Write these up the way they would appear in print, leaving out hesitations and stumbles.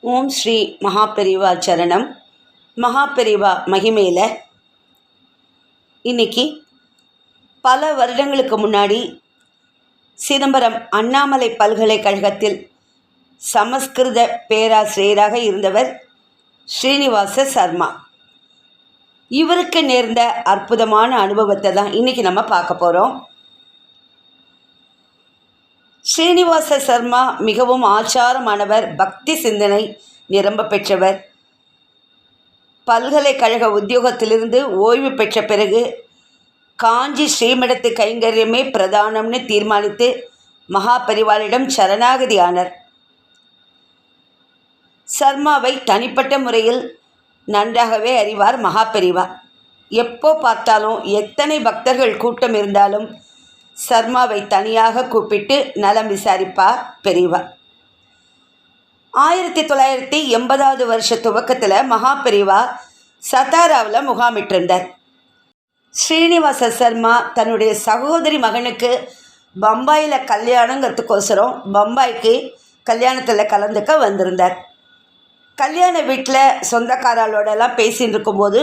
ஓம் ஸ்ரீ மகாபெரிவா சரணம். மகாபெரிவா மகிமையில் இன்னைக்கு பல வருடங்களுக்கு முன்னாடி சிதம்பரம் அண்ணாமலை பல்கலைக்கழகத்தில் சமஸ்கிருத பேராசிரியராக இருந்தவர் ஸ்ரீனிவாச சர்மா. இவருக்கு நேர்ந்த அற்புதமான அனுபவத்தை தான் இன்றைக்கி நம்ம பார்க்க போகிறோம். ஸ்ரீனிவாச சர்மா மிகவும் ஆச்சாரமானவர், பக்தி சிந்தனை நிரம்ப பெற்றவர். பல்கலைக்கழக உத்தியோகத்திலிருந்து ஓய்வு பெற்ற பிறகு காஞ்சி ஸ்ரீமடத்து கைங்கரியமே பிரதானம்னு தீர்மானித்து மகாபெரிவாளிடம் சரணாகதி ஆனார். சர்மாவை தனிப்பட்ட முறையில் நன்றாகவே அறிவார் மகாபெரிவா. எப்போ பார்த்தாலும் எத்தனை பக்தர்கள் கூட்டம் இருந்தாலும் சர்மாவை தனியாக கூப்பிட்டு நலம் விசாரிப்பார் பெரியவா. 1980 வருஷ துவக்கத்தில் மகாபெரிவா சத்தாராவில் முகாமிட்டிருந்தார். ஸ்ரீனிவாச சர்மா தன்னுடைய சகோதரி மகனுக்கு பம்பாயில் கல்யாணங்கிறதுக்கோசரம் பம்பாய்க்கு கல்யாணத்தில் கலந்துக்க வந்திருந்தார். கல்யாண வீட்டில் சொந்தக்காரர்களோடலாம் பேசின்னு இருக்கும்போது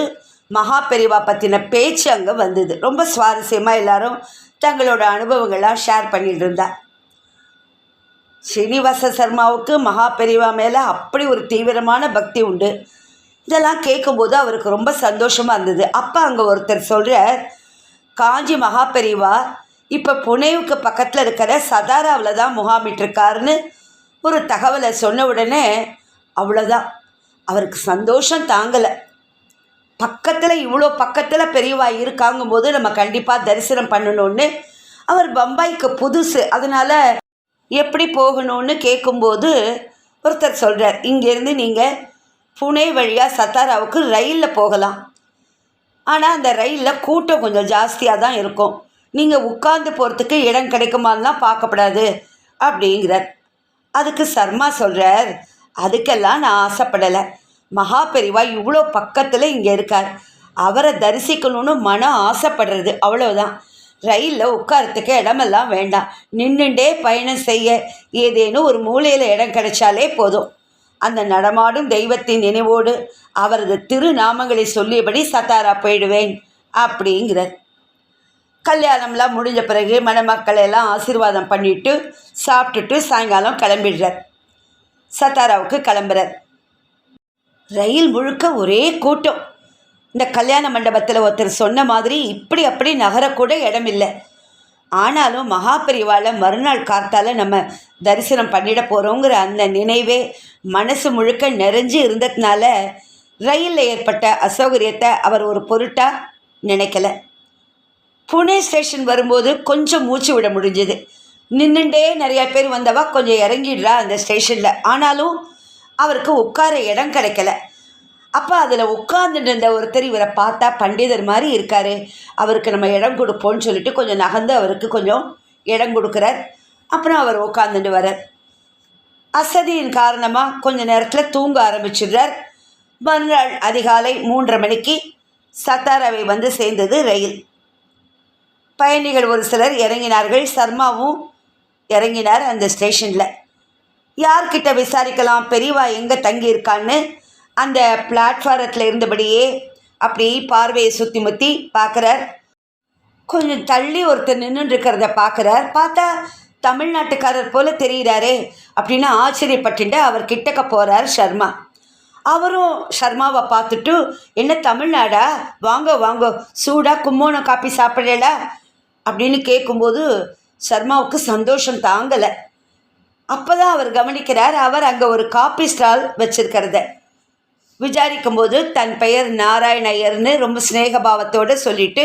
மகாபெரிவா பற்றின பேச்சு அங்கே வந்தது. ரொம்ப சுவாரஸ்யமாக எல்லாரும் தங்களோட அனுபவங்களாக ஷேர் பண்ணிட்டு இருந்தார். ஸ்ரீனிவாச சர்மாவுக்கு மகாபெரிவா மேலே அப்படி ஒரு தீவிரமான பக்தி உண்டு. இதெல்லாம் கேட்கும்போது அவருக்கு ரொம்ப சந்தோஷமாக இருந்தது. அப்போ அங்கே ஒருத்தர் சொல்கிறார், காஞ்சி மகாபெரிவா இப்போ புனேவுக்கு பக்கத்தில் இருக்கிற சதாராவில் தான் முகாமிட்டிருக்காருன்னு ஒரு தகவலை சொன்ன உடனே அவ்வளோதான், அவருக்கு சந்தோஷம் தாங்கலை. பக்கத்தில் இவ்வளோ பக்கத்தில் பெரியவா இருக்காங்கும்போது நம்ம கண்டிப்பாக தரிசனம் பண்ணணும்னு. அவர் பம்பாய்க்கு புதுசு, அதனால் எப்படி போகணும்னு கேட்கும்போது ஒருத்தர் சொல்கிறார், இங்கேருந்து நீங்கள் புனே வழியாக சத்தாராவுக்கு ரயிலில் போகலாம், ஆனால் அந்த ரயிலில் கூட்டம் கொஞ்சம் ஜாஸ்தியாக தான் இருக்கும், நீங்கள் உட்கார்ந்து போகிறதுக்கு இடம் கிடைக்குமான்லாம் பார்க்கப்படாது அப்படிங்கிறார். அதுக்கு சர்மா சொல்கிறார், அதுக்கெல்லாம் நான் ஆசைப்படலை, மகாபெரிவா இவ்வளோ பக்கத்தில் இங்கே இருக்கார், அவரை தரிசிக்கணும்னு மனம் ஆசைப்படுறது, அவ்வளோதான். ரயிலில் உட்காரத்துக்கு இடமெல்லாம் வேண்டாம், நின்றுண்டே பயணம் செய்ய ஏதேனும் ஒரு மூலையில் இடம் கிடைச்சாலே போதும். அந்த நடமாடும் தெய்வத்தின் நினைவோடு அவரது திருநாமங்களை சொல்லியபடி சத்தாரா போயிடுவேன் அப்படிங்கிறார். கல்யாணம்லாம் முடிஞ்ச பிறகு மணமக்களை எல்லாம் ஆசீர்வாதம் பண்ணிவிட்டு சாப்பிட்டுட்டு சாயங்காலம் கிளம்பிடுறார். சத்தாராவுக்கு கிளம்புறார். ரயில் முழுக்க ஒரே கூட்டம். இந்த கல்யாண மண்டபத்தில் ஒருத்தர் சொன்ன மாதிரி இப்படி அப்படி நகரக்கூட இடம் இல்லை. ஆனாலும் மகாபெரிவாளை மறுநாள் காத்தால் நம்ம தரிசனம் பண்ணிட போகிறோங்கிற அந்த நினைவே மனசு முழுக்க நிறைஞ்சு இருந்ததுனால ரயிலில் ஏற்பட்ட அசௌகரியத்தை அவர் ஒரு பொருட்டாக நினைக்கலை. புனே ஸ்டேஷன் வரும்போது கொஞ்சம் மூச்சு விட முடிஞ்சுது. நின்றுண்டே நிறையா பேர் வந்தவா கொஞ்சம் இறங்கிடுறா அந்த ஸ்டேஷனில். ஆனாலும் அவருக்கு உட்கார இடம் கிடைக்கல. அப்போ அதில் உட்கார்ந்துட்டு இருந்த ஒருத்தர் இவரை பார்த்தா பண்டிதர் மாதிரி இருக்கார், அவருக்கு நம்ம இடம் கொடுப்போம்னு சொல்லிட்டு கொஞ்சம் நகர்ந்து அவருக்கு கொஞ்சம் இடம் கொடுக்குறார். அப்புறம் அவர் உட்காந்துட்டு வரார். அசதியின் காரணமாக கொஞ்ச நேரத்தில் தூங்க ஆரம்பிச்சிடுறார். மறுநாள் அதிகாலை 3:30 மணிக்கு சத்தாராவை வந்து சேர்ந்தது ரயில். பயணிகள் ஒரு சிலர் இறங்கினார்கள். சர்மாவும் இறங்கினார் அந்த ஸ்டேஷனில். யார்கிட்ட விசாரிக்கலாம், பெரியவா எங்கே தங்கியிருக்கான்னு அந்த பிளாட்ஃபாரத்தில் இருந்தபடியே அப்படி பார்வையை சுற்றி முற்றி பார்க்குறார். கொஞ்சம் தள்ளி ஒருத்தர் நின்றுருக்கிறத பார்க்குறார். பார்த்தா தமிழ்நாட்டுக்காரர் போல் தெரிகிறாரே அப்படின்னு ஆச்சரியப்பட்டுட்டு அவர் கிட்டக்க போகிறார் சர்மா. அவரும் சர்மாவை பார்த்துட்டு, என்ன தமிழ்நாடா, வாங்க வாங்க, சூடாக கும்போணம் காப்பி சாப்பிடலா அப்படின்னு கேட்கும்போது சர்மாவுக்கு சந்தோஷம் தாங்கலை. அப்போ தான் அவர் கவனிக்கிறார், அவர் அங்கே ஒரு காப்பி ஸ்டால் வச்சுருக்கிறத. விசாரிக்கும்போது தன் பெயர் நாராயண ஐயர்னு ரொம்ப ஸ்நேகபாவத்தோடு சொல்லிவிட்டு,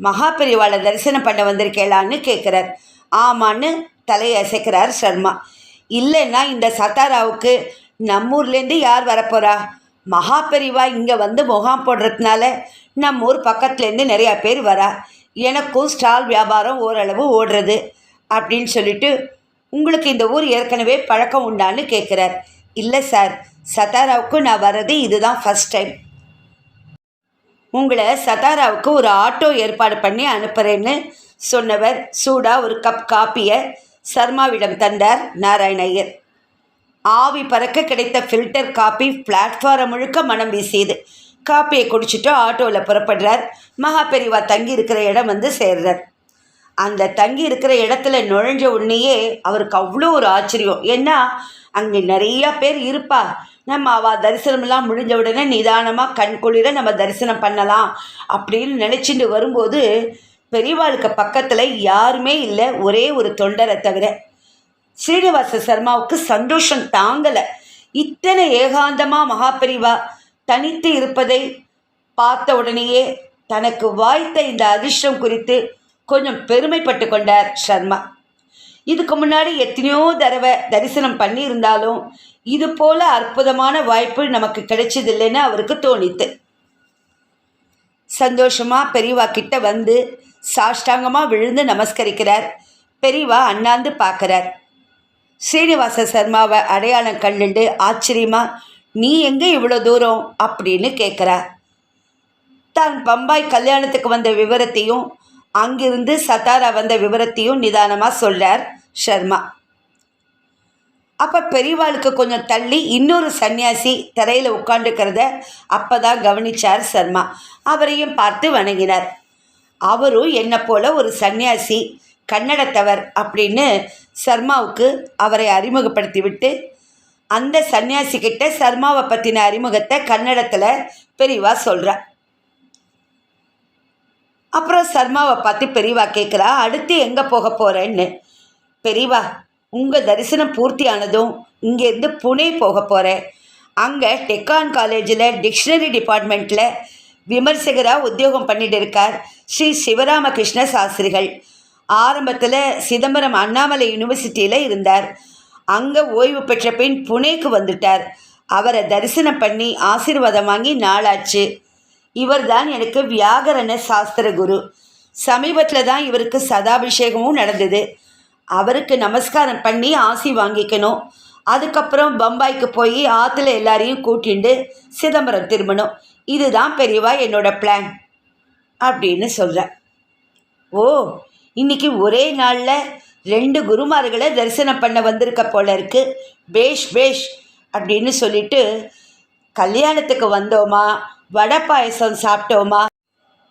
மகாபெரிவாளை தரிசனம் பண்ண வந்திருக்கேளான்னு கேட்குறார். ஆமான்னு தலையை அசைக்கிறார் சர்மா. இல்லைன்னா இந்த சத்தாராவுக்கு நம்மூர்லேருந்து யார் வரப்போகிறா, மகாபெரிவா இங்கே வந்து முகாம் போடுறதுனால நம்ம ஊர் பக்கத்துலேருந்து நிறையா பேர் வரா, எனக்கும் ஸ்டால் வியாபாரம் ஓரளவு ஓடுறது அப்படின்னு சொல்லிட்டு, உங்களுக்கு இந்த ஊர் ஏற்கனவே பழக்கம் உண்டான்னு கேட்குறார். இல்லை சார், சத்தாராவுக்கு நான் வர்றது இதுதான் ஃபஸ்ட் டைம். உங்களை சத்தாராவுக்கு ஒரு ஆட்டோ ஏற்பாடு பண்ணி அனுப்புகிறேன்னு சொன்னவர் சூடாக ஒரு கப் காப்பியை சர்மாவிடம் தந்தார் நாராயண ஐயர். ஆவி பறக்க கிடைத்த ஃபில்டர் காப்பி பிளாட்ஃபாரம் முழுக்க மனம் வீசியது. காப்பியை குடிச்சிட்டு ஆட்டோவில் புறப்படுறார். மகா பெரிவா தங்கி இருக்கிற இடம் வந்து சேர்றார். அந்த தங்கி இருக்கிற இடத்துல நுழைஞ்ச உடனேயே அவருக்கு அவ்வளோ ஒரு ஆச்சரியம். ஏன்னா அங்கே நிறையா பேர் இருப்பா. நம்ம அவள் தரிசனமெல்லாம் முடிஞ்ச உடனே நிதானமாக கண் குளிர நம்ம தரிசனம் பண்ணலாம் அப்படின்னு நினச்சிட்டு வரும்போது பெரியவாளுக்கு பக்கத்தில் யாருமே இல்லை, ஒரே ஒரு தொண்டரை தவிர. ஸ்ரீனிவாச சர்மாவுக்கு சந்தோஷம் தாங்கலை. இத்தனை ஏகாந்தமாக மகாபெரிவா தனித்து இருப்பதை பார்த்த உடனேயே தனக்கு வாய்த்த இந்த அதிர்ஷ்டம் குறித்து கொஞ்சம் பெருமைப்பட்டு கொண்டார் சர்மா. இதுக்கு முன்னாடி எத்தனையோ தடவை தரிசனம் பண்ணியிருந்தாலும் இது போல அற்புதமான வாய்ப்பு நமக்கு கிடைச்சதில்லைன்னு அவருக்கு தோணித்து. சந்தோஷமாக பெரியவா கிட்ட வந்து சாஷ்டாங்கமாக விழுந்து நமஸ்கரிக்கிறார். பெரியவா அண்ணாந்து பார்க்குறார். ஸ்ரீனிவாச சர்மாவை அடையாளம் கண்டுண்டு ஆச்சரியமா, நீ எங்கே இவ்வளோ தூரம் அப்படின்னு கேட்குறார். தான் பம்பாய் கல்யாணத்துக்கு வந்த விவரத்தையும் அங்கிருந்து சத்தாரா வந்த விவரத்தையும் நிதானமாக சொல்கிறார் சர்மா. அப்போ பெரியவாளுக்கு கொஞ்சம் தள்ளி இன்னொரு சன்னியாசி தரையில் உட்காந்துக்கிறத அப்போ தான் கவனித்தார் சர்மா. அவரையும் பார்த்து வணங்கினார். அவரும் என்னை போல ஒரு சன்னியாசி, கன்னடத்தவர் அப்படின்னு சர்மாவுக்கு அவரை அறிமுகப்படுத்தி விட்டு அந்த சன்னியாசிக்கிட்ட சர்மாவை பற்றின அறிமுகத்தை கன்னடத்தில் பெரியவா சொல்கிறார். அப்புறம் சர்மாவை பார்த்து பெரியவா கேட்குறா, அடுத்து எங்கே போக போகிறேன்னு. பெரியவா, உங்கள் தரிசனம் பூர்த்தி ஆனதும் இங்கேருந்து புனே போக போகிறேன். அங்கே டெக்கான் காலேஜில் டிக்ஷனரி டிபார்ட்மெண்ட்டில் விமர்சகராக உத்தியோகம் பண்ணிட்டு இருக்கார் ஸ்ரீ சிவராமகிருஷ்ண சாஸ்திரிகள். ஆரம்பத்தில் சிதம்பரம் அண்ணாமலை யூனிவர்சிட்டியில் இருந்தார். அங்கே ஓய்வு பெற்ற பின் புனேக்கு வந்துட்டார். அவரை தரிசனம் பண்ணி ஆசீர்வாதம் வாங்கி நாளாச்சு. இவர் தான் எனக்கு வியாகரண சாஸ்திர குரு. சமீபத்தில் தான் இவருக்கு சதாபிஷேகமும் நடந்தது. அவருக்கு நமஸ்காரம் பண்ணி ஆசி வாங்கிக்கணும். அதுக்கப்புறம் பம்பாய்க்கு போய் ஆற்றுல எல்லாரையும் கூட்டிண்டு சிதம்பரம் திரும்பணும். இதுதான் பெரியவா என்னோட பிளான் அப்படின்னு சொல்கிறேன். ஓ, இன்றைக்கி ஒரே நாளில் 2 குருமார்களை தரிசனம் பண்ண வந்திருக்க போல இருக்கு. பேஷ் பேஷ் அப்படின்னு சொல்லிட்டு கல்யாணத்துக்கு வந்தோமா, வடை பாயசம் சாப்பிட்டோமா,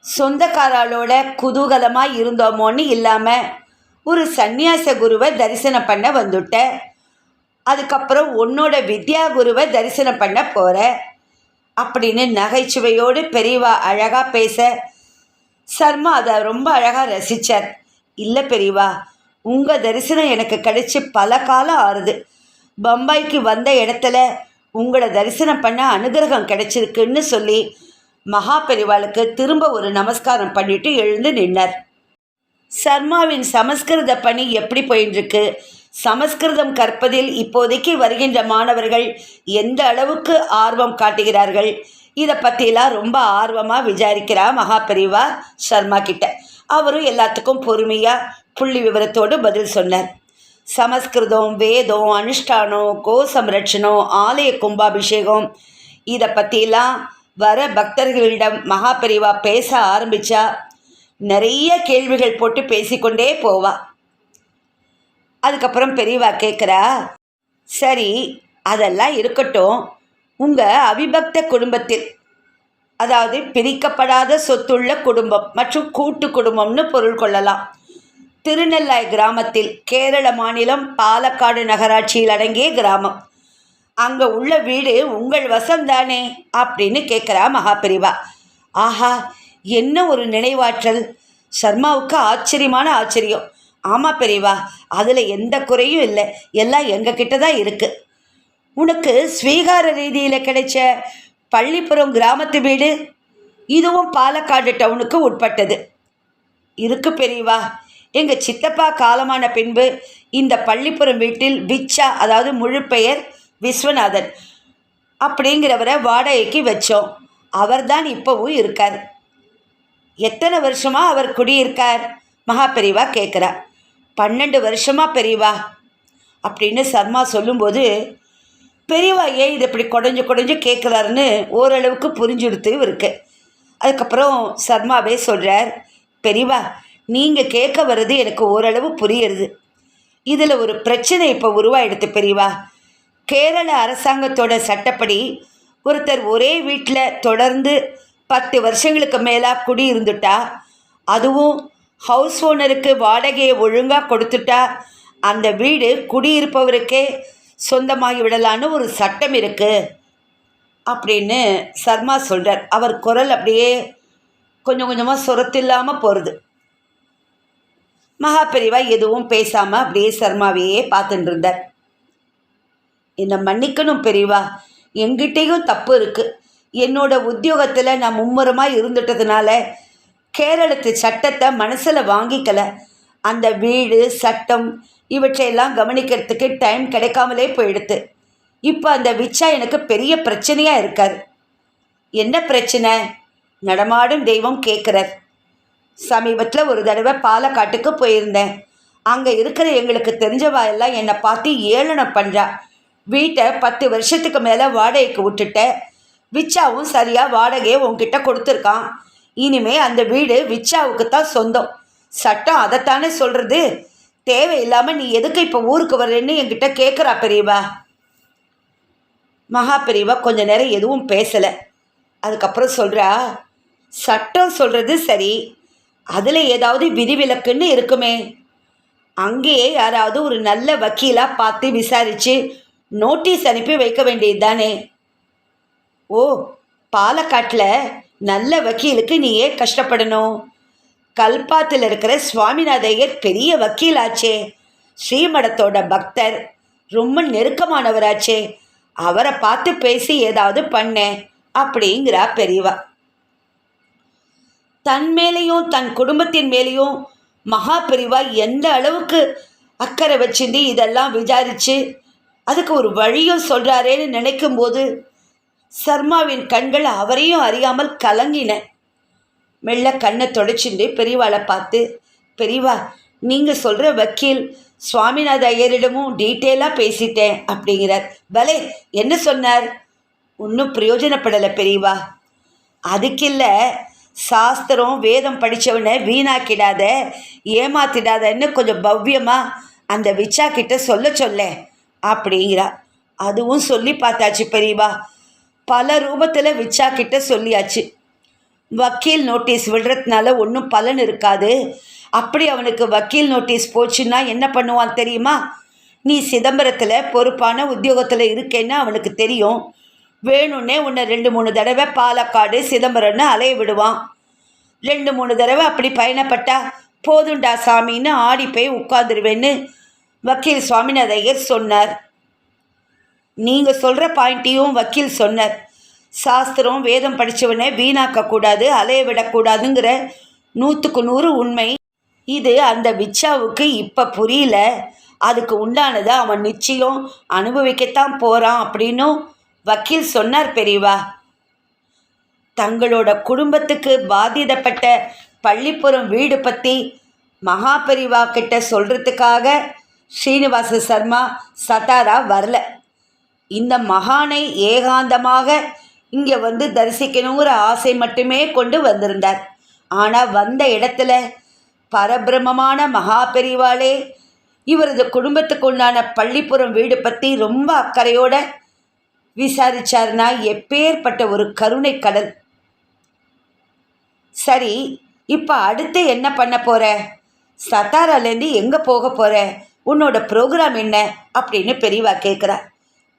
சொந்தக்காராளோட குதூகலமாக இருந்தோமோன்னு இல்லாமல் ஒரு சந்நியாச குருவை தரிசனம் பண்ண வந்துட்ட. அதுக்கப்புறம் உன்னோட வித்யா குருவை தரிசனம் பண்ண போகிற அப்படின்னு நகைச்சுவையோடு பெரியவா அழகாக பேச சர்மா அதை ரொம்ப அழகாக ரசித்தார். இல்லை பெரியவா, உங்கள் தரிசனம் எனக்கு கிடைச்சி பல காலம் ஆறுது. பம்பாய்க்கு வந்த இடத்துல உங்களை தரிசனம் பண்ண அனுகிரகம் கிடைச்சிருக்குன்னு சொல்லி மகா பெரிவாளுக்கு திரும்ப ஒரு நமஸ்காரம் பண்ணிட்டு எழுந்து நின்னார். சர்மாவின் சமஸ்கிருத பணி எப்படி போயிட்டுருக்கு, சமஸ்கிருதம் கற்பதில் இப்போதைக்கு வருகின்ற மாணவர்கள் எந்த அளவுக்கு ஆர்வம் காட்டுகிறார்கள், இதை பற்றிலாம் ரொம்ப ஆர்வமாக விசாரிக்கிறா மகா பெரிவா சர்மா கிட்ட. அவரும் எல்லாத்துக்கும் பொறுமையாக புள்ளி விவரத்தோடு பதில் சொன்னார். சமஸ்கிருதம், வேதம், அனுஷ்டானம், கோசம்ரட்சணம், ஆலய கும்பாபிஷேகம் இதை பற்றிலாம் வர பக்தர்களிடம் மகா பெரிவா பேச ஆரம்பித்தா நிறைய கேள்விகள் போட்டு பேசிக்கொண்டே போவா. அதுக்கப்புறம் பெரியவா கேட்குறா, சரி அதெல்லாம் இருக்கட்டும், உங்கள் அவிபக்த குடும்பத்தில், அதாவது பிரிக்கப்படாத சொத்துள்ள குடும்பம் மற்றும் கூட்டு குடும்பம்னு பொருள் கொள்ளலாம், திருநெல்லாய் கிராமத்தில், கேரள மாநிலம் பாலக்காடு நகராட்சியில் அடங்கிய கிராமம், அங்கே உள்ள வீடு உங்கள் வசம்தானே அப்படின்னு கேட்குறா மகா பெரிவா. ஆஹா, என்ன ஒரு நினைவாற்றல்! சர்மாவுக்கு ஆச்சரியமான ஆச்சரியம். ஆமாம் பெரியவா, அதில் எந்த குறையும் இல்லை, எல்லாம் எங்கள் கிட்ட தான் இருக்குது. உனக்கு ஸ்வீகார ரீதியில் கிடைச்ச பள்ளிப்புறம் கிராமத்து வீடு, இதுவும் பாலக்காடு டவுனுக்கு உட்பட்டது. இருக்கு பெரியவா, எங்கள் சித்தப்பா காலமான பின்பு இந்த பள்ளிப்புறம் வீட்டில் விச்சா, அதாவது முழு பெயர் விஸ்வநாதன் அப்படிங்கிறவரை வாடகைக்கு வச்சோம். அவர்தான் இப்போவும் இருக்கார். எத்தனை வருஷமாக அவர் குடியிருக்கார் மகா பெரியவா கேட்குறா. 12 வருஷமாக பெரியவா அப்படின்னு சர்மா சொல்லும்போது பெரியவா ஏன் இது இப்படி குடஞ்சு கேட்குறாருன்னு ஓரளவுக்கு புரிஞ்சுடுத்து இருக்கு. அதுக்கப்புறம் சர்மாவே சொல்கிறார், பெரியவா நீங்கள் கேட்க வர்றது எனக்கு ஓரளவு புரியுறது. இதில் ஒரு பிரச்சனை இப்போ உருவாயிடுது பெரியவா. கேரள அரசாங்கத்தோட சட்டப்படி ஒருத்தர் ஒரே வீட்டில் தொடர்ந்து 10 வருஷங்களுக்கு மேலாக குடியிருந்துட்டா, அதுவும் ஹவுஸ் ஓனருக்கு வாடகையை ஒழுங்காக கொடுத்துட்டா, அந்த வீடு குடியிருப்பவருக்கே சொந்தமாகி விடலான்னு ஒரு சட்டம் இருக்குது அப்படின்னு சர்மா சொல்கிறார். அவர் குரல் அப்படியே கொஞ்சம் கொஞ்சமாக சொரத்தில்லாமல் போகிறது. மகாபெரிவா எதுவும் பேசாமல் அப்படியே சர்மாவையே பார்த்துட்டு இருந்தார். என்னை மன்னிக்கணும் பெரியவா, எங்கிட்டேயும் தப்பு இருக்குது. என்னோட உத்தியோகத்தில் நான் மும்முரமாக இருந்துட்டதுனால கேரளத்து சட்டத்தை மனசில் வாங்கிக்கலை. அந்த வீடு சட்டம் இவற்றையெல்லாம் கவனிக்கிறதுக்கு டைம் கிடைக்காமலே போயிடுது. இப்போ அந்த விச்சா எனக்கு பெரிய பிரச்சனையாக இருக்கார். என்ன பிரச்சனை? நடமாடும் தெய்வம் கேட்குறார். சமீபத்தில் ஒரு தடவை பாலக்காட்டுக்கு போயிருந்தேன். அங்கே இருக்கிற எங்களுக்கு தெரிஞ்சவா எல்லாம் என்னை பார்த்து ஏளனம் பண்ணுறா. வீட்டை 10 வருஷத்துக்கு மேலே வாடகைக்கு விட்டுட்டேன். விச்சாவும் சரியாக வாடகையை உன்கிட்ட கொடுத்துருக்கான். இனிமே அந்த வீடு விச்சாவுக்கு தான் சொந்தம். சட்டம் அதைத்தானே சொல்கிறது. தேவையில்லாமல் நீ எதுக்கு இப்போ ஊருக்கு வர்றேன்னு என்கிட்ட கேட்குறா பெரியவா. மகா பெரியவா கொஞ்ச நேரம் எதுவும் பேசலை. அதுக்கப்புறம் சொல்கிறா, சட்டம் சொல்கிறது சரி, அதில் ஏதாவது விதிவிலக்குன்னு இருக்குமே. அங்கேயே யாராவது ஒரு நல்ல வக்கீலாக பார்த்து விசாரித்து நோட்டீஸ் அனுப்பி வைக்க வேண்டியது தானே. ஓ, பாலக்காட்டில் நல்ல வக்கீலுக்கு நீ ஏன் கஷ்டப்படணும்? கல்பாத்தில் இருக்கிற சுவாமிநாத ஐயர் பெரிய வக்கீலாச்சே, ஸ்ரீமடத்தோட பக்தர், ரொம்ப நெருக்கமானவராச்சே. அவரை பார்த்து பேசி ஏதாவது பண்ணேன் அப்படிங்கிறா பெரியவா. தன் மேலேயும் தன் குடும்பத்தின் மேலேயும் மகா பெரியவா எந்த அளவுக்கு அக்கறை வச்சுட்டு இதெல்லாம் விசாரித்து அதுக்கு ஒரு வழியும் சொல்கிறாரேன்னு நினைக்கும்போது சர்மாவின் கண்கள் அவரையும் அறியாமல் கலங்கின. மெல்ல கண்ணை தொடச்சிட்டு பெரியவாளை பார்த்து, பெரியவா, நீங்கள் சொல்கிற வக்கீல் சுவாமிநாத ஐயரிடமும் டீட்டெயிலாக பேசிட்டேன் அப்படிங்கிறார். பலே, என்ன சொன்னார்? ஒன்றும் பிரயோஜனப்படலை பெரியவா. அதுக்கில்ல, சாஸ்திரம் வேதம் படித்தவனை வீணாக்கிடாத, ஏமாத்திடாதன்னு கொஞ்சம் பவ்யமாக அந்த விச்சா கிட்ட சொல்ல அப்படிங்கிறா. அதுவும் சொல்லி பார்த்தாச்சு பெரியவா. பல ரூபத்தில் விச்சா கிட்ட சொல்லியாச்சு. வக்கீல் நோட்டீஸ் விடுறதுனால ஒன்றும் பலன் இருக்காது. அப்படி அவனுக்கு வக்கீல் நோட்டீஸ் போச்சுன்னா என்ன பண்ணுவான் தெரியுமா? நீ சிதம்பரத்தில் பொறுப்பான உத்தியோகத்தில் இருக்கேன்னு அவனுக்கு தெரியும். வேணும்னே உன்னை 2-3 தடவை பாலக்காடு சிதம்பரம்னு அலைய விடுவான். 2-3 தடவை அப்படி பயணப்பட்டா போதுண்டா சாமின்னு ஆடி போய் உட்காந்துருவேன்னு வக்கீல் சுவாமிநாத ஐயர் சொன்னார். நீங்கள் சொல்கிற பாயிண்ட்டையும் வக்கீல் சொன்னார். சாஸ்திரம் வேதம் படித்தவனை வீணாக்கக்கூடாது, அலைய விடக்கூடாதுங்கிற 100க்கு 100 உண்மை. இது அந்த விச்சாவுக்கு இப்போ புரியல. அதுக்கு உண்டானதை அவன் நிச்சயம் அனுபவிக்கத்தான் போகிறான் அப்படின்னும் வக்கீல் சொன்னார் பெரியவா. தங்களோட குடும்பத்துக்கு பாதிதப்பட்ட பள்ளிப்புறம் வீடு பற்றி மகா பெரியவா கிட்ட சொல்கிறதுக்காக ஸ்ரீனிவாச சர்மா சத்தாரா வரல. இந்த மகானை ஏகாந்தமாக இங்கே வந்து தரிசிக்கணுங்கிற ஆசை மட்டுமே கொண்டு வந்திருந்தார். ஆனால் வந்த இடத்துல பரபிரமமான மகா பெரியவாளே இவரது குடும்பத்துக்கு உண்டான பள்ளிப்புறம் வீடு பற்றி ரொம்ப அக்கறையோடு விசாரிச்சார்னா எப்பேற்பட்ட ஒரு கருணை கடல். சரி, இப்போ அடுத்து என்ன பண்ண போகிற? சத்தாராலேருந்து எங்கே போக போகிற? உன்னோட ப்ரோக்ராம் என்ன அப்படின்னு பெரியவா கேட்குறா.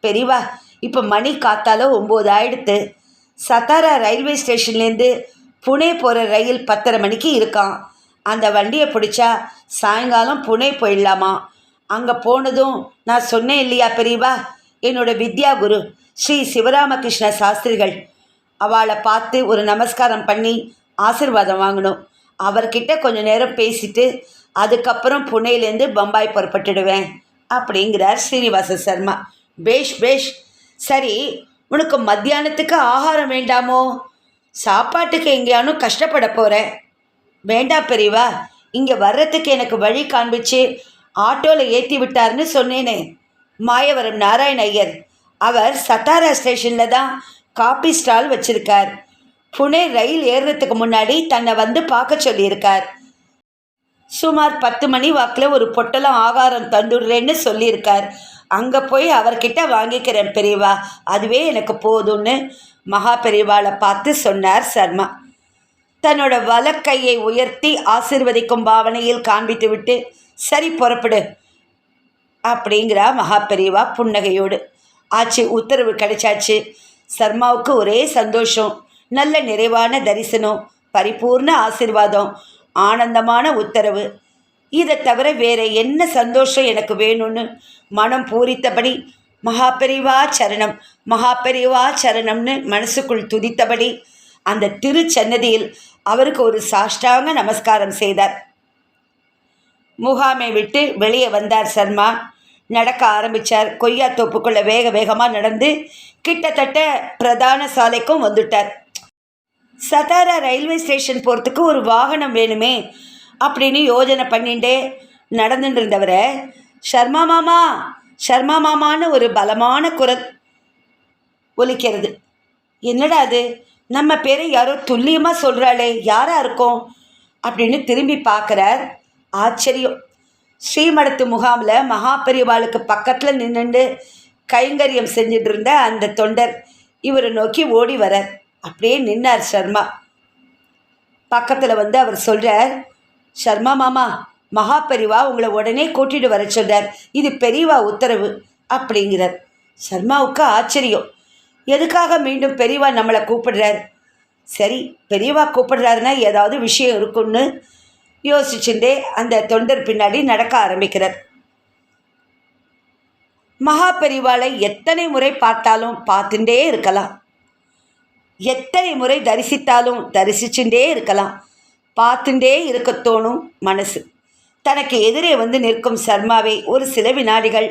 பெரியவா, இப்போ மணி காத்தால 9 ஆயிடுத்து. சத்தாரா ரயில்வே ஸ்டேஷன்லேருந்து புனே போகிற ரயில் 10:30 மணிக்கு இருக்கான். அந்த வண்டியை பிடிச்சா சாயங்காலம் புனே போயிடலாமா. அங்கே போனதும் நான் சொன்னேன் இல்லையா பெரியவா, என்னோட வித்யா குரு ஸ்ரீ சிவராமகிருஷ்ண சாஸ்திரிகள், அவளை பார்த்து ஒரு நமஸ்காரம் பண்ணி ஆசீர்வாதம் வாங்கணும். அவர்கிட்ட கொஞ்சம் நேரம் பேசிட்டு அதுக்கப்புறம் புனேலேருந்து பம்பாய் புறப்பட்டுடுவேன் அப்படிங்கிறார் ஸ்ரீனிவாச சர்மா. பேஷ் பேஷ். சரி, உனக்கு மத்தியானத்துக்கு ஆகாரம் வேண்டாமோ? சாப்பாட்டுக்கு எங்கேயானும் கஷ்டப்பட போகிறேன். வேண்டாம் பெரியவா, இங்கே வர்றதுக்கு எனக்கு வழி காண்பிச்சு ஆட்டோவில் ஏற்றி விட்டார்னு சொன்னேனே, மாயவரம் நாராயண ஐயர். அவர் சத்தாரா ஸ்டேஷனில் தான் காபி ஸ்டால் வச்சுருக்கார். புனே ரயில் ஏறுறதுக்கு முன்னாடி தன்னை வந்து பார்க்க சொல்லியிருக்கார். சுமார் 10 மணி வாக்கில் ஒரு பொட்டலம் ஆகாரம் தந்துடுறேன்னு சொல்லியிருக்கார். அங்கே போய் அவர்கிட்ட வாங்கிக்கிறேன் பெரியவா, அதுவே எனக்கு போதும்னு மகா பெரியவாளை பார்த்து சொன்னார் சர்மா. தன்னோட வலக்கையை உயர்த்தி ஆசிர்வதிக்கும் பாவனையில் காண்பித்து விட்டு, சரி புறப்படு அப்படிங்கிறா மகா பெரியவா புன்னகையோடு. ஆச்சு, உத்தரவு கிடைச்சாச்சு. சர்மாவுக்கு ஒரே சந்தோஷம். நல்ல நிறைவான தரிசனம், பரிபூர்ண ஆசிர்வாதம், ஆனந்தமான உத்தரவு. இதை தவிர வேற என்ன சந்தோஷம் எனக்கு வேணும்னு மனம் பூரித்தபடி மகா பெரியவா சரணம், மகா பெரியவா சரணம்னு மனசுக்குள் துதித்தபடி அந்த திருச்சன்னதியில் அவருக்கு ஒரு சாஷ்டாங்க நமஸ்காரம் செய்தார். முகாமை விட்டு வெளியே வந்தார் சர்மா. நடக்க ஆரம்பித்தார். கொய்யா தோப்புக்குள்ளே வேக வேகமாக நடந்து கிட்டத்தட்ட பிரதான சாலைக்கும் வந்துட்டார். சதாரா ரயில்வே ஸ்டேஷன் போகிறதுக்கு ஒரு வாகனம் வேணுமே அப்படின்னு யோஜனை பண்ணிகிட்டே நடந்துட்டு இருந்தவரை ஷர்மா மாமா, ஷர்மா மாமான்னு ஒரு பலமான குரல் ஒலிக்கிறது. என்னடா அது, நம்ம பேரை யாரோ துல்லியமாக சொல்கிறாளே, யாராக இருக்கும் அப்படின்னு திரும்பி பார்க்குறார். ஆச்சரியம். ஸ்ரீமடத்து முகாமில் மகா பெரியவாளுக்கு பக்கத்தில் நின்றுண்டு கைங்கரியம் செஞ்சுட்டு இருந்த அந்த தொண்டர் இவரை நோக்கி ஓடி வரார். அப்படியே நின்னார் சர்மா. பக்கத்தில் வந்து அவர் சொல்கிறார், ஷர்மா மாமா, மகா பெரியவா உங்களை உடனே கூட்டிகிட்டு வர சொல்கிறார், இது பெரியவா உத்தரவு அப்படிங்கிறார். சர்மாவுக்கு ஆச்சரியம். எதுக்காக மீண்டும் பெரியவா நம்மளை கூப்பிடுறார்? சரி, பெரியவா கூப்பிடுறாருன்னா ஏதாவது விஷயம் இருக்குன்னு யோசிச்சுட்டே அந்த தொண்டர் பின்னாடி நடக்க ஆரம்பிக்கிறார். மகா பெரியவாளை எத்தனை முறை பார்த்தாலும் பார்த்துட்டே இருக்கலாம், எத்தனை முறை தரிசித்தாலும் தரிசிச்சுட்டே இருக்கலாம், பார்த்துட்டே இருக்க தோணும் மனசு. தனக்கு எதிரே வந்து நிற்கும் சர்மாவை ஒரு சில வினாடிகள்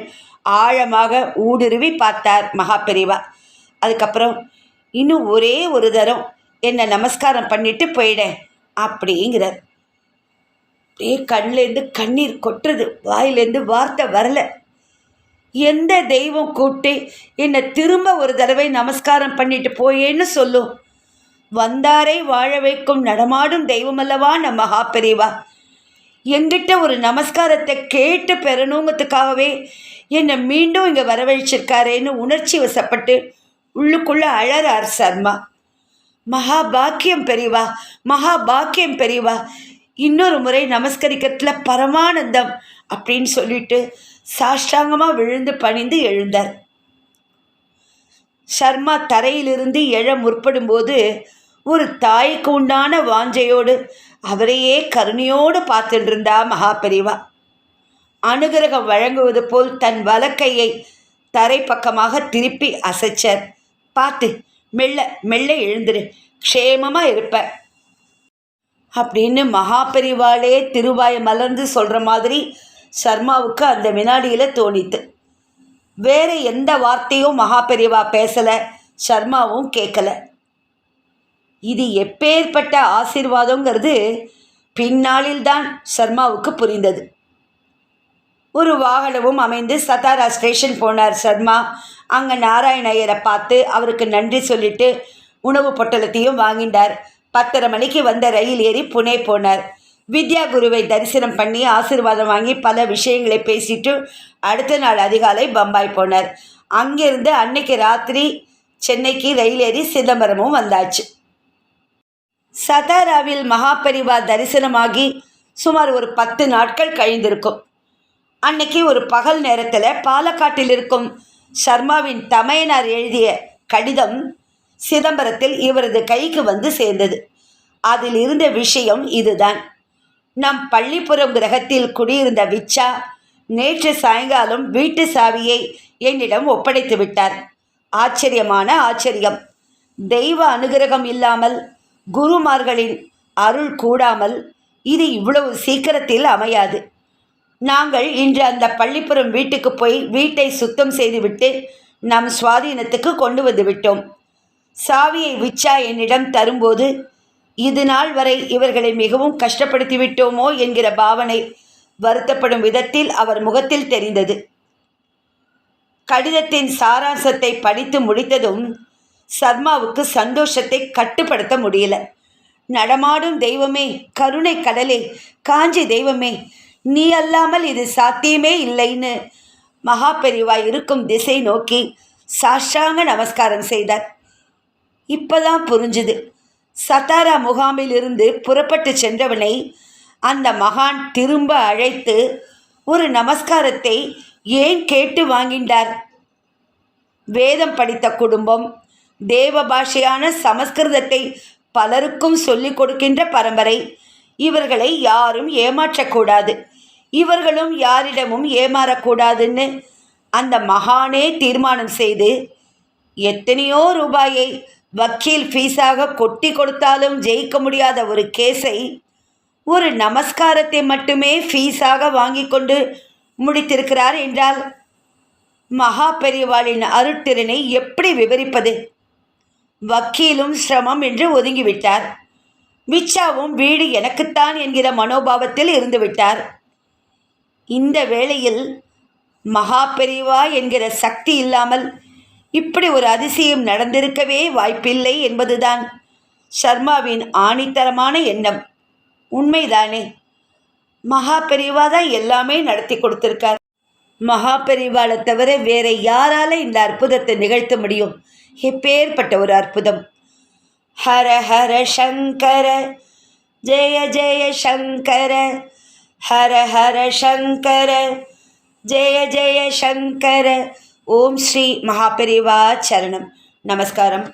ஆழமாக ஊடுருவி பார்த்தார் மகா பெரியவா. அதுக்கப்புறம் இன்னும் ஒரே ஒரு தரம் என்னை நமஸ்காரம் பண்ணிட்டு போயிடேன் அப்படிங்கிறார். அப்படியே கண்லேருந்து கண்ணீர் கொட்டுறது, வாயிலேருந்து வார்த்தை வரல. எந்த தெய்வம் கூட்டி என்னை திரும்ப ஒரு தடவை நமஸ்காரம் பண்ணிட்டு போயேன்னு சொல்லும்? வந்தாரை வாழ வைக்கும் நடமாடும் தெய்வம் அல்லவா நம்ம மகா பெரியவா. என்கிட்ட ஒரு நமஸ்காரத்தை கேட்டு பெறணுங்கிறதுக்காகவே என்னை மீண்டும் இங்கே வரவழைச்சிருக்காரேன்னு உணர்ச்சி வசப்பட்டு உள்ளுக்குள்ளே அழறார் சர்மா. மகா பாக்கியம் பெரியவா, மகா பாக்கியம் பெரியவா, இன்னொரு முறை நமஸ்கரிக்கிறதுல பரமானந்தம் அப்படின்னு சொல்லிட்டு சாஷ்டாங்கமாக விழுந்து பணிந்து எழுந்தார். சர்மா தரையிலிருந்து எழ முற்படும்போது ஒரு தாய்க்கு உண்டான வாஞ்சையோடு அவரையே கருணையோடு பார்த்துட்டு இருந்தா மகா பெரியவா. அனுகிரகம் வழங்குவது போல் தன் வலக்கையை தரை பக்கமாக திருப்பி அசைச்சார். பார்த்து மெல்ல மெல்ல எழுந்துரு, க்ஷேமமாக இருப்ப அப்படின்னு மகா பெரியவாளே திருவாய் மலர்ந்து சொல்கிற மாதிரி சர்மாவுக்கு அந்த வினாடியில் தோணித்து. வேறு எந்த வார்த்தையும் மகா பெரியவா பேசலை, சர்மாவும் கேட்கலை. இது எப்பேற்பட்ட ஆசீர்வாதங்கிறது பின்னாளில்தான் சர்மாவுக்கு புரிந்தது. ஒரு வாகனமும் அமைந்து சதாரா ஸ்டேஷன் போனார் சர்மா. அங்கே நாராயண ஐயரை பார்த்து அவருக்கு நன்றி சொல்லிட்டு உணவு பொட்டலத்தையும் வாங்கிட்டார். 10:30 மணிக்கு வந்த ரயில் ஏறி புனே போனார். வித்யா குருவை தரிசனம் பண்ணி ஆசீர்வாதம் வாங்கி பல விஷயங்களை பேசிட்டு அடுத்த நாள் அதிகாலை பம்பாய் போனார். அங்கிருந்து அன்னைக்கு ராத்திரி சென்னைக்கு ரயில் ஏறி சிதம்பரமும் வந்தாச்சு. சதாராவில் மகா பெரியவா தரிசனமாகி சுமார் ஒரு 10 நாட்கள் கழிந்திருக்கும். அன்னைக்கு ஒரு பகல் நேரத்தில் பாலக்காட்டில் இருக்கும் சர்மாவின் தமையனார் எழுதிய கடிதம் சிதம்பரத்தில் இவரது கைக்கு வந்து சேர்ந்தது. அதில் இருந்த விஷயம் இதுதான். நம் பள்ளிப்புறம் கிரகத்தில் குடியிருந்த விச்சா நேற்று சாயங்காலம் வீட்டு சாவியை என்னிடம் ஒப்படைத்து விட்டார். ஆச்சரியமான ஆச்சரியம். தெய்வ அனுகிரகம் இல்லாமல், குருமார்களின் அருள் கூடாமல் இது இவ்வளவு சீக்கிரத்தில் அமையாது. நாங்கள் இன்று அந்த பள்ளிப்புறம் வீட்டுக்கு போய் வீட்டை சுத்தம் செய்துவிட்டு நம் சுவாதீனத்துக்கு கொண்டு வந்து விட்டோம். சாவியை விச்சா என்னிடம் தரும்போது இது நாள் வரை இவர்களை மிகவும் கஷ்டப்படுத்தி விட்டோமோ என்கிற பாவனை வருத்தப்படும் விதத்தில் அவர் முகத்தில் தெரிந்தது. கடிதத்தின் சாராம்சத்தை படித்து முடித்ததும் சர்மாவுக்கு சந்தோஷத்தை கட்டுப்படுத்த முடியல. நடமாடும் தெய்வமே, கருணை கடலே, காஞ்சி தெய்வமே, நீ அல்லாமல் இது சாத்தியமே இல்லைன்னு மகா பெரியவா இருக்கும் திசை நோக்கி சாஷ்டாங்க நமஸ்காரம் செய்தார். இப்பதான் புரிஞ்சுது. சத்தாரா முகாமில் இருந்து புறப்பட்டு சென்றவனை அந்த மகான் திரும்ப அழைத்து ஒரு நமஸ்காரத்தை ஏன் கேட்டு வாங்கின்றார்? வேதம் படித்த குடும்பம், தேவ பாஷையான சமஸ்கிருதத்தை பலருக்கும் சொல்லிக் கொடுக்கின்ற பரம்பரை. இவர்களை யாரும் ஏமாற்றக்கூடாது, இவர்களும் யாரிடமும் ஏமாறக்கூடாதுன்னு அந்த மகானே தீர்மானம் செய்து எத்தனையோ ரூபாயை வக்கீல் ஃபீஸாக கொட்டி கொடுத்தாலும் ஜெயிக்க முடியாத ஒரு கேஸை ஒரு நமஸ்காரத்தை மட்டுமே ஃபீஸாக வாங்கி கொண்டு முடித்திருக்கிறார் என்றால் மகா பெரியவாளின் அருட்திறனை எப்படி விவரிப்பது? வக்கீலும் சிரமம் என்று ஒதுங்கிவிட்டார். விச்சாவும் வீடு எனக்குத்தான் என்கிற மனோபாவத்தில் இருந்துவிட்டார். இந்த வேளையில் மகா பெரியவா என்கிற சக்தி இல்லாமல் இப்படி ஒரு அதிசயம் நடந்திருக்கவே வாய்ப்பில்லை என்பதுதான் சர்மாவின் ஆணித்தரமான எண்ணம். உண்மைதானே? மகா பெரியவா தான் எல்லாமே நடத்தி கொடுத்துருக்கார். மகா பெரியவாளை தவிர வேற யாரால இந்த அற்புதத்தை நிகழ்த்த முடியும்? எப்பேற்பட்ட ஒரு அற்புதம்! ஹர ஹர சங்கர, ஜெய ஜெய சங்கர, ஹர ஹர சங்கர, ஜெய ஜெய சங்கர. ஓம் ஸ்ரீ மகா பெரியவா சரணம். நமஸ்காரம்.